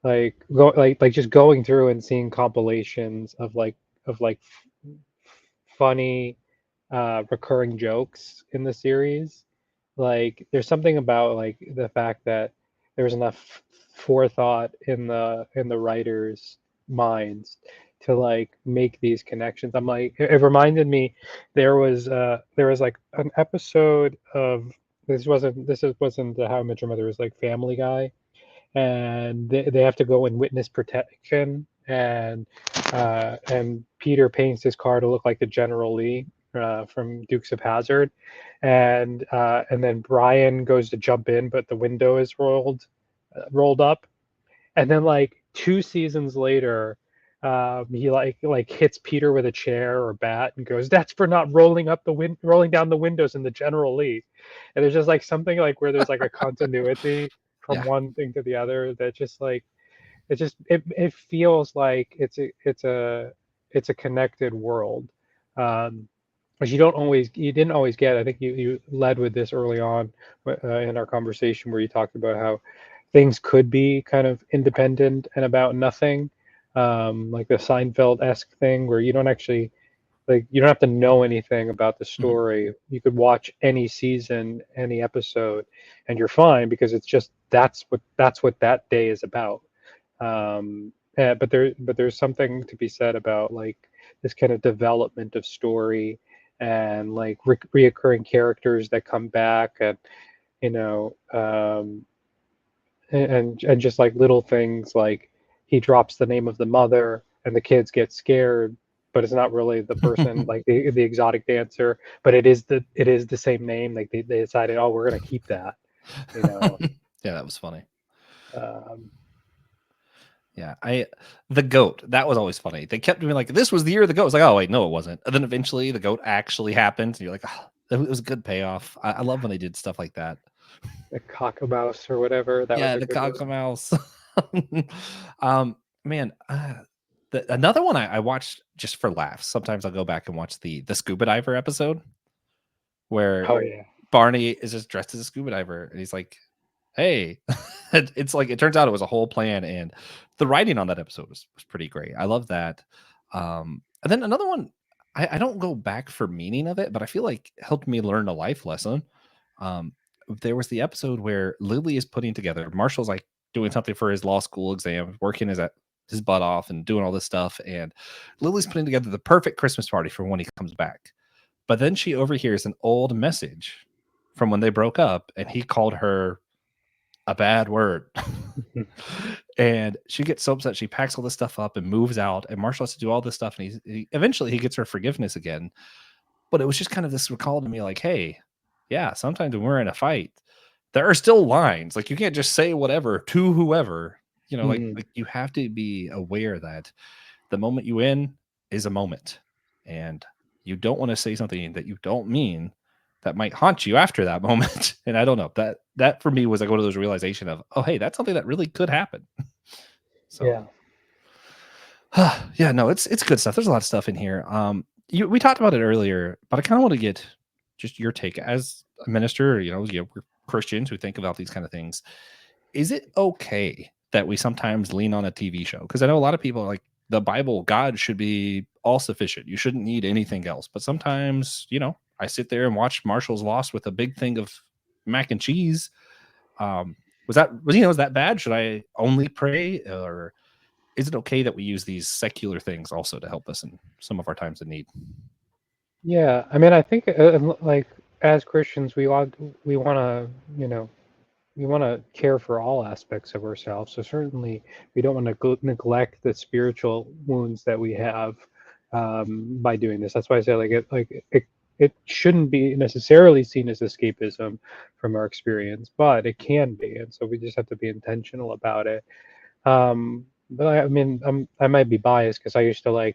like just going through and seeing compilations of funny recurring jokes in the series. Like there's something about like the fact that there's enough forethought in the writers' minds to like make these connections. I'm like, it reminded me there was like an episode of wasn't the How I Met Your Mother, it was like Family Guy, and they have to go in witness protection, and Peter paints his car to look like the General Lee from Dukes of Hazzard, and then Brian goes to jump in, but the window is rolled up, and then like 2 seasons later, he like hits Peter with a chair or bat and goes, "That's for not rolling down the windows in the General Lee." And there's just like something like where there's like a continuity from one thing to the other that just like it feels like it's a connected world, which you didn't always get. I think you led with this early on in our conversation where you talked about how things could be kind of independent and about nothing, like the Seinfeld-esque thing where you don't actually like you don't have to know anything about the story. You could watch any season, any episode, and you're fine because it's just that's what that day is about. But there's something to be said about like this kind of development of story and like reoccurring characters that come back, and you know and just like little things like he drops the name of the mother and the kids get scared, but it's not really the person like the exotic dancer, but it is the same name. Like they decided, oh, we're gonna keep that, you know. Yeah, that was funny. Yeah, the goat, that was always funny. They kept doing like, this was the year of the goat. It's like, oh wait, no, it wasn't. And then eventually the goat actually happened. And you're like, oh, it was a good payoff. I love when they did stuff like that. The cockamouse or whatever. That was Yeah, a the good one. cockamouse. Man, another one I watched just for laughs. Sometimes I'll go back and watch the scuba diver episode where Barney is just dressed as a scuba diver and he's like, hey, it's like, it turns out it was a whole plan, and the writing on that episode was pretty great. I love that. And then another one, I don't go back for meaning of it, but I feel like helped me learn a life lesson. Um, there was the episode where Lily is putting together, Marshall's like doing something for his law school exam, working his butt off and doing all this stuff, and Lily's putting together the perfect Christmas party for when he comes back. But then she overhears an old message from when they broke up, and he called her a bad word. And she gets so upset, she packs all this stuff up and moves out, and Marshall has to do all this stuff, and he eventually he gets her forgiveness again. But it was just kind of this recall to me, like, hey, yeah, sometimes when we're in a fight, there are still lines. Like, you can't just say whatever to whoever, like you have to be aware that the moment you win is a moment, and you don't want to say something that you don't mean that might haunt you after that moment. And I don't know, that for me was like one of those realization of, oh, hey, that's something that really could happen. So yeah, no, it's good stuff. There's a lot of stuff in here. We talked about it earlier, but I kind of want to get just your take as a minister. We're Christians who think about these kind of things. Is it okay that we sometimes lean on a TV show? Because I know a lot of people are like, the Bible, God should be all sufficient. You shouldn't need anything else. But sometimes, I sit there and watch Marshall's Lost with a big thing of mac and cheese. Was that bad? Should I only pray, or is it okay that we use these secular things also to help us in some of our times of need? Yeah, I mean, I think like as Christians, we want to, we want to care for all aspects of ourselves. So certainly, we don't want to neglect the spiritual wounds that we have by doing this. That's why I say it shouldn't be necessarily seen as escapism from our experience, but it can be, and so we just have to be intentional about it. But I mean, I might be biased because I used to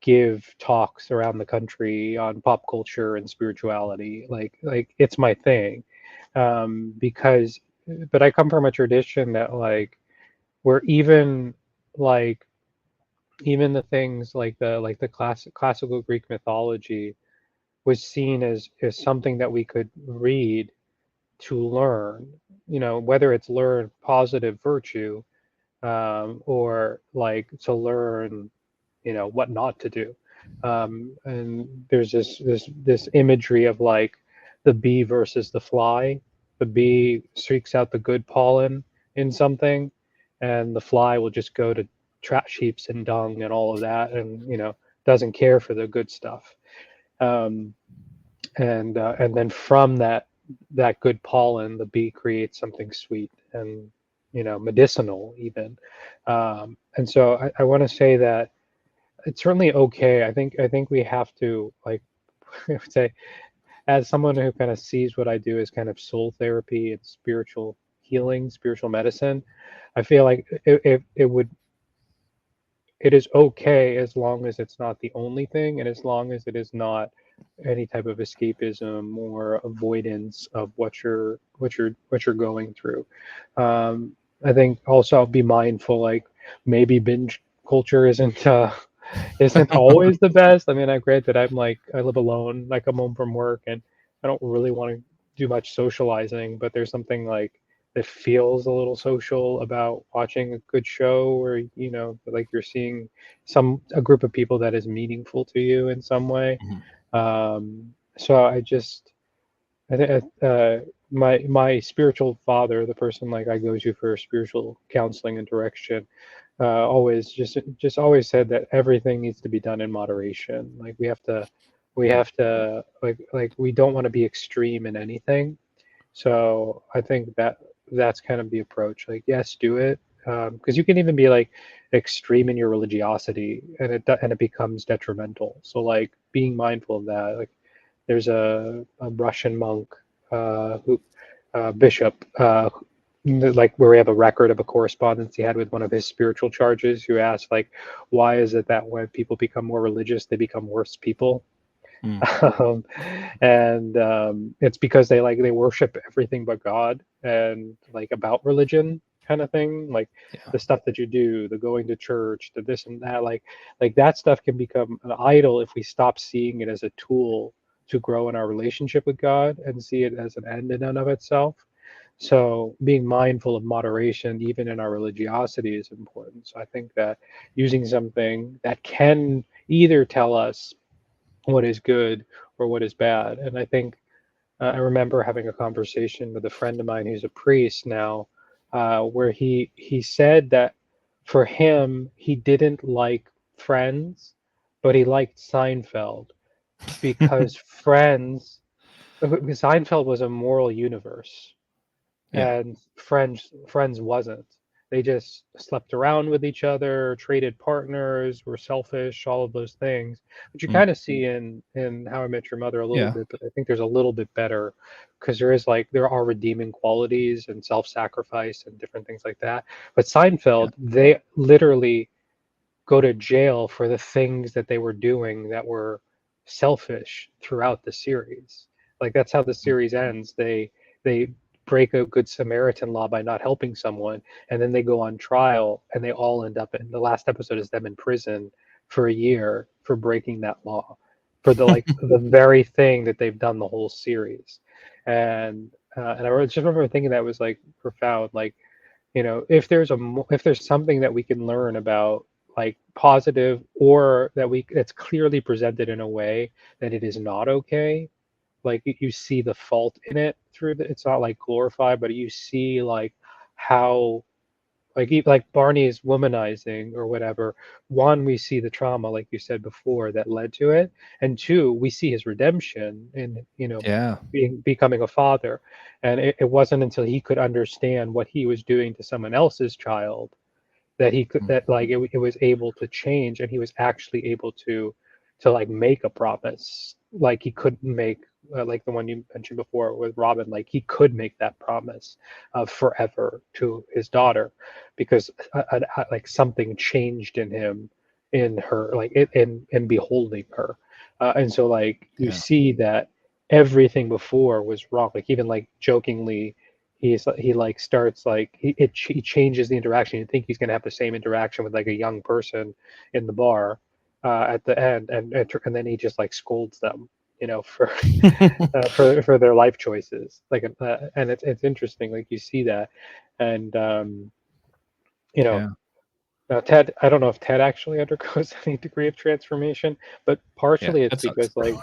give talks around the country on pop culture and spirituality. Like it's my thing. Because, but I come from a tradition that where like even the things like the classical Greek mythology was seen as something that we could read to learn, whether it's learn positive virtue, or to learn, what not to do. And there's this imagery of the bee versus the fly. The bee seeks out the good pollen in something, and the fly will just go to trash heaps and dung and all of that, and doesn't care for the good stuff. Um, and then from that good pollen, the bee creates something sweet and medicinal even. And so I want to say that it's certainly okay. I think we have to I would say, as someone who kind of sees what I do as kind of soul therapy and spiritual healing, spiritual medicine, I feel like it is okay as long as it's not the only thing, and as long as it is not any type of escapism or avoidance of what you're going through. I think also be mindful, maybe binge culture isn't always the best. I mean, I grant that I live alone, I come home from work and I don't really want to do much socializing, but there's something that feels a little social about watching a good show, or you're seeing a group of people that is meaningful to you in some way. So my spiritual father, the person I go to for spiritual counseling and direction, always just always said that everything needs to be done in moderation. We have to we don't want to be extreme in anything. So I think that's kind of the approach. Yes, do it, because you can even be extreme in your religiosity, and it becomes detrimental. So being mindful of that. There's a Russian monk, who bishop, like where we have a record of a correspondence he had with one of his spiritual charges, who asked like, why is it that when people become more religious, they become worse people? Um, and it's because they worship everything but God, and like about religion kind of thing, like the stuff that you do, the going to church, the this and that, like that stuff can become an idol if we stop seeing it as a tool to grow in our relationship with God and see it as an end in and of itself. So being mindful of moderation, even in our religiosity, is important. So I think that using something that can either tell us what is good or what is bad. And I think I remember having a conversation with a friend of mine who's a priest now, where he said that for him, he didn't like Friends, but he liked Seinfeld because Seinfeld was a moral universe, and friends wasn't. They just slept around with each other, traded partners, were selfish, all of those things, which you kind of see in How I Met Your Mother a little bit, but I think there's a little bit better, because there are redeeming qualities and self-sacrifice and different things like that. But Seinfeld, they literally go to jail for the things that they were doing that were selfish throughout the series. Like that's how the series ends. They break a good Samaritan law by not helping someone, and then they go on trial, and they all end up in the last episode is them in prison for a year for breaking that law, for the very thing that they've done the whole series. And I just remember thinking that was like profound. Like, if there's something that we can learn about, like positive, or that's clearly presented in a way that it is not okay, like you see the fault in it it's not like glorified, but you see like how, like Barney's womanizing or whatever. One, we see the trauma, like you said before, that led to it, and two, we see his redemption in becoming a father. And it wasn't until he could understand what he was doing to someone else's child that he could that like it was able to change, and he was actually able to like make a promise like he couldn't make, like the one you mentioned before with Robin. Like he could make that promise of forever to his daughter, because like something changed in him, in her, like in beholding her. And so like you see that everything before was wrong. Like even like jokingly, he like starts like he changes the interaction. You think he's going to have the same interaction with like a young person in the bar at the end, and then he just like scolds them, for for their life choices. Like and it's interesting, like you see that. And now Ted, I don't know if Ted actually undergoes any degree of transformation, but partially it's because like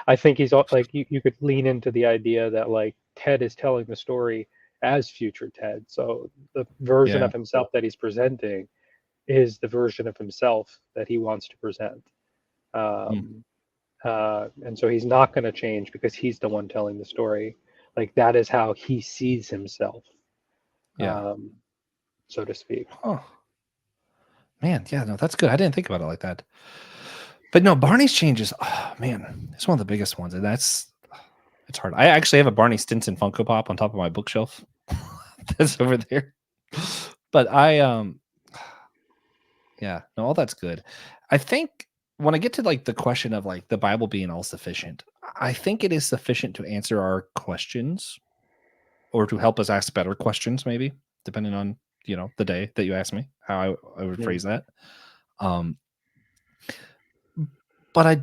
I think he's like you could lean into the idea that like Ted is telling the story as future Ted. So the version of himself that he's presenting is the version of himself that he wants to present. And so he's not going to change because he's the one telling the story. Like that is how he sees himself, so to speak. Oh man, no, that's good. I didn't think about it like that. But no, Barney's changes, oh man, it's one of the biggest ones, and it's hard. I actually have a Barney Stinson Funko Pop on top of my bookshelf that's over there. But no, all that's good. I think when I get to like the question of like the Bible being all sufficient, I think it is sufficient to answer our questions, or to help us ask better questions, maybe depending on the day that you ask me how I would phrase that. But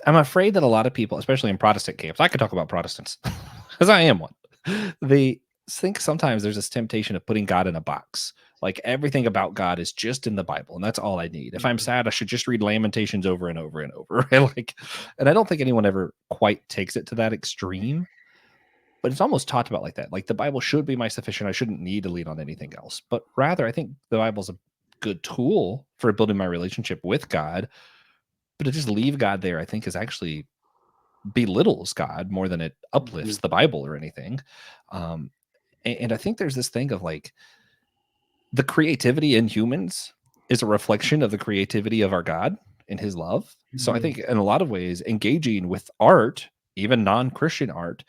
I'm afraid that a lot of people, especially in Protestant camps, I could talk about Protestants because I am one. They think sometimes there's this temptation of putting God in a box. Like everything about God is just in the Bible, and that's all I need. If I'm sad, I should just read Lamentations over and over and over. Right? And I don't think anyone ever quite takes it to that extreme. But it's almost talked about like that. Like the Bible should be my sufficient. I shouldn't need to lean on anything else. But rather, I think the Bible's a good tool for building my relationship with God. But to just leave God there, I think, is actually belittles God more than it uplifts the Bible or anything. And I think there's this thing of like the creativity in humans is a reflection of the creativity of our God and his love. So I think in a lot of ways, engaging with art, even non-Christian art,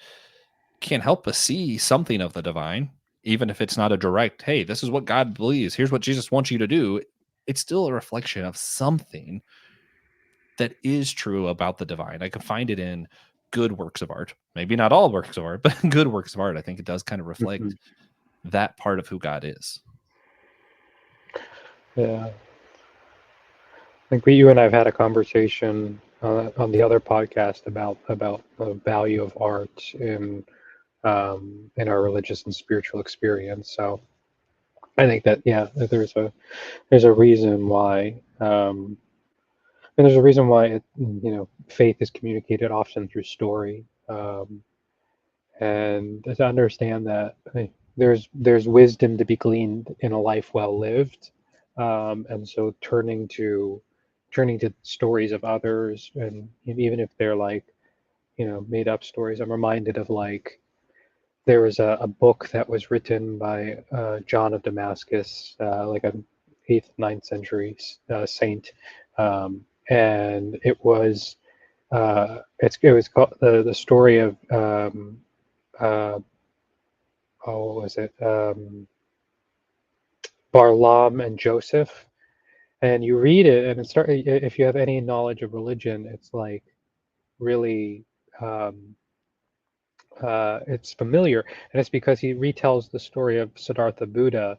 can help us see something of the divine even if it's not a direct, hey, this is what God believes, here's what Jesus wants you to do, it's still a reflection of something that is true about the divine. I can find it in good works of art, maybe not all works of art, but good works of art. I think it does kind of reflect that part of who God is. Yeah. I think you and I have had a conversation on the other podcast about the value of art in our religious and spiritual experience. So I think that there's a reason why and there's a reason why faith is communicated often through story, and to understand that there's wisdom to be gleaned in a life well lived, and so turning to stories of others, and even if they're like made up stories. I'm reminded of there was a book that was written by John of Damascus, like an 8th, 9th century saint, and it was called the story of what was it, Barlam and Joseph. And you read it, and if you have any knowledge of religion, it's like really it's familiar, and it's because he retells the story of Siddhartha Buddha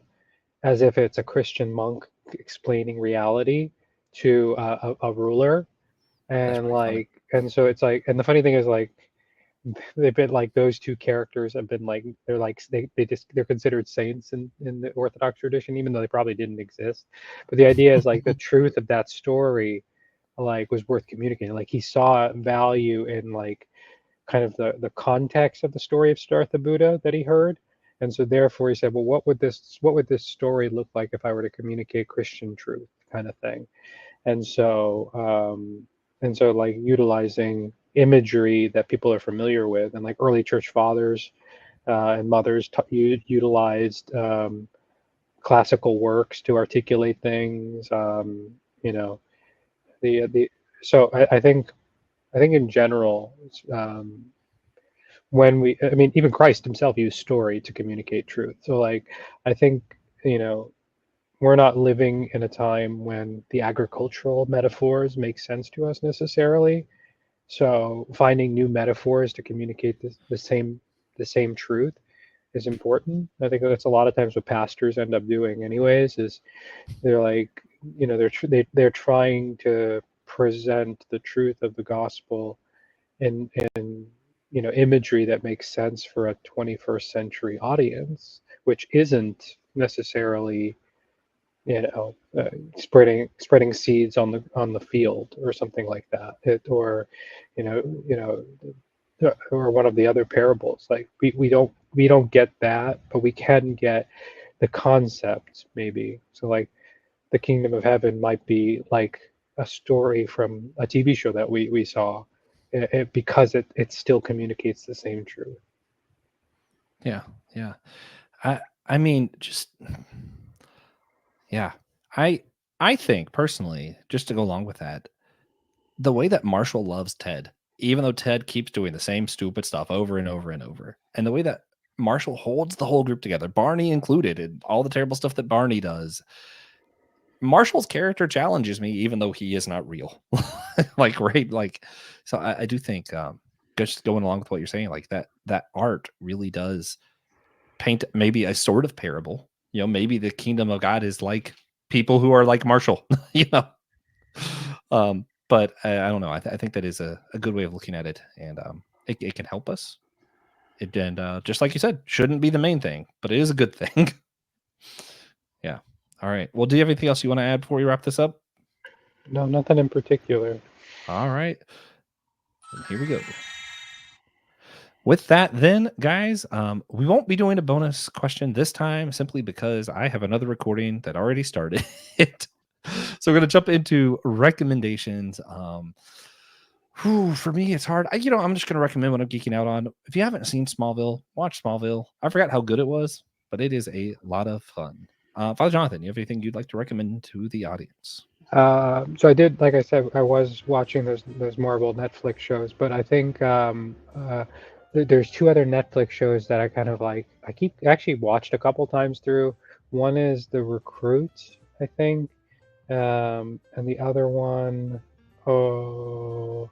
as if it's a Christian monk explaining reality to a ruler, and so it's like, and the funny thing is they've been like, those two characters have been like, they're considered saints in the Orthodox tradition, even though they probably didn't exist. But the idea is like the truth of that story was worth communicating. Like he saw value in kind of the context of the story of Siddhartha Buddha that he heard. And so therefore he said, well, what would this story look like if I were to communicate Christian truth, kind of thing. And so like utilizing imagery that people are familiar with, and like early church fathers and mothers utilized classical works to articulate things. So I think in general, even Christ himself used story to communicate truth. So I think, we're not living in a time when the agricultural metaphors make sense to us necessarily. So finding new metaphors to communicate the same truth is important. I think that's a lot of times what pastors end up doing anyways, is they're they're trying to present the truth of the gospel in imagery that makes sense for a 21st century audience, which isn't necessarily spreading seeds on the field or something like that, or or one of the other parables. Like we don't get that, but we can get the concept maybe. So like the kingdom of heaven might be like a story from a TV show that we saw, because it still communicates the same truth. Yeah. I mean, just yeah. I think personally, just to go along with that, the way that Marshall loves Ted, even though Ted keeps doing the same stupid stuff over and over and over, and the way that Marshall holds the whole group together, Barney included, and all the terrible stuff that Barney does. Marshall's character challenges me, even though he is not real. So I do think, just going along with what you're saying, like that art really does paint maybe a sort of parable. Maybe the kingdom of God is like people who are like Marshall, but I don't know. I think that is a good way of looking at it, and it can help us. And just like you said, shouldn't be the main thing, but it is a good thing. Yeah. All right. Well, do you have anything else you want to add before we wrap this up? No, nothing in particular. All right. And here we go. With that, then, guys, we won't be doing a bonus question this time simply because I have another recording that already started. So we're going to jump into recommendations. For me, it's hard. I'm just going to recommend what I'm geeking out on. If you haven't seen Smallville, watch Smallville. I forgot how good it was, but it is a lot of fun. Father Jonathan, you have anything you'd like to recommend to the audience? So I did, like I said, I was watching those Marvel Netflix shows, but I think there's two other Netflix shows that I kind of like. I keep actually watched a couple times through. One is The Recruit, I think, and the other one, oh,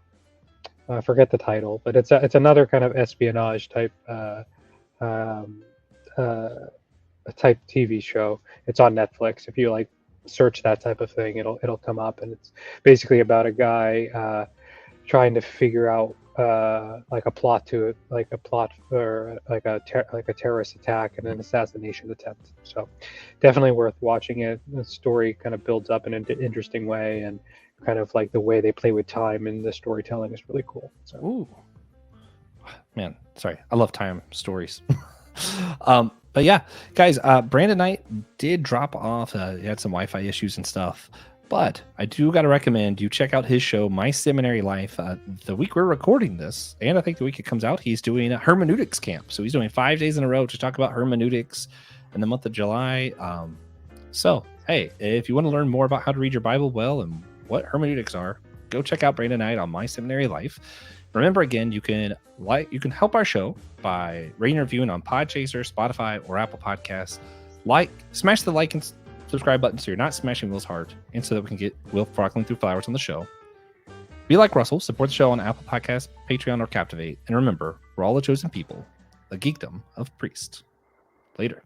I forget the title, but it's another kind of espionage type um, type TV show. It's on Netflix. If you like search that type of thing, it'll come up, and it's basically about a guy trying to figure out like a plot for like a terrorist attack and an assassination attempt. So definitely worth watching it. The story kind of builds up in an interesting way, and kind of like the way they play with time and the storytelling is really cool. So. Ooh, man, sorry, I love time stories. But yeah, guys, Brandon Knight did drop off. He had some Wi-Fi issues and stuff. But I do got to recommend you check out his show, My Seminary Life. The week we're recording this, and I think the week it comes out, he's doing a hermeneutics camp. So he's doing 5 days in a row to talk about hermeneutics in the month of July. So, hey, if you want to learn more about how to read your Bible well and what hermeneutics are, go check out Brandon Knight on My Seminary Life. Remember, again, you can help our show by rating and reviewing on Podchaser, Spotify, or Apple Podcasts. Smash the like and subscribe button so you're not smashing Will's heart, and so that we can get Will Frockling through flowers on the show. Be like Russell, support the show on Apple Podcasts, Patreon, or Captivate. And remember, we're all the chosen people, the geekdom of Priest. Later.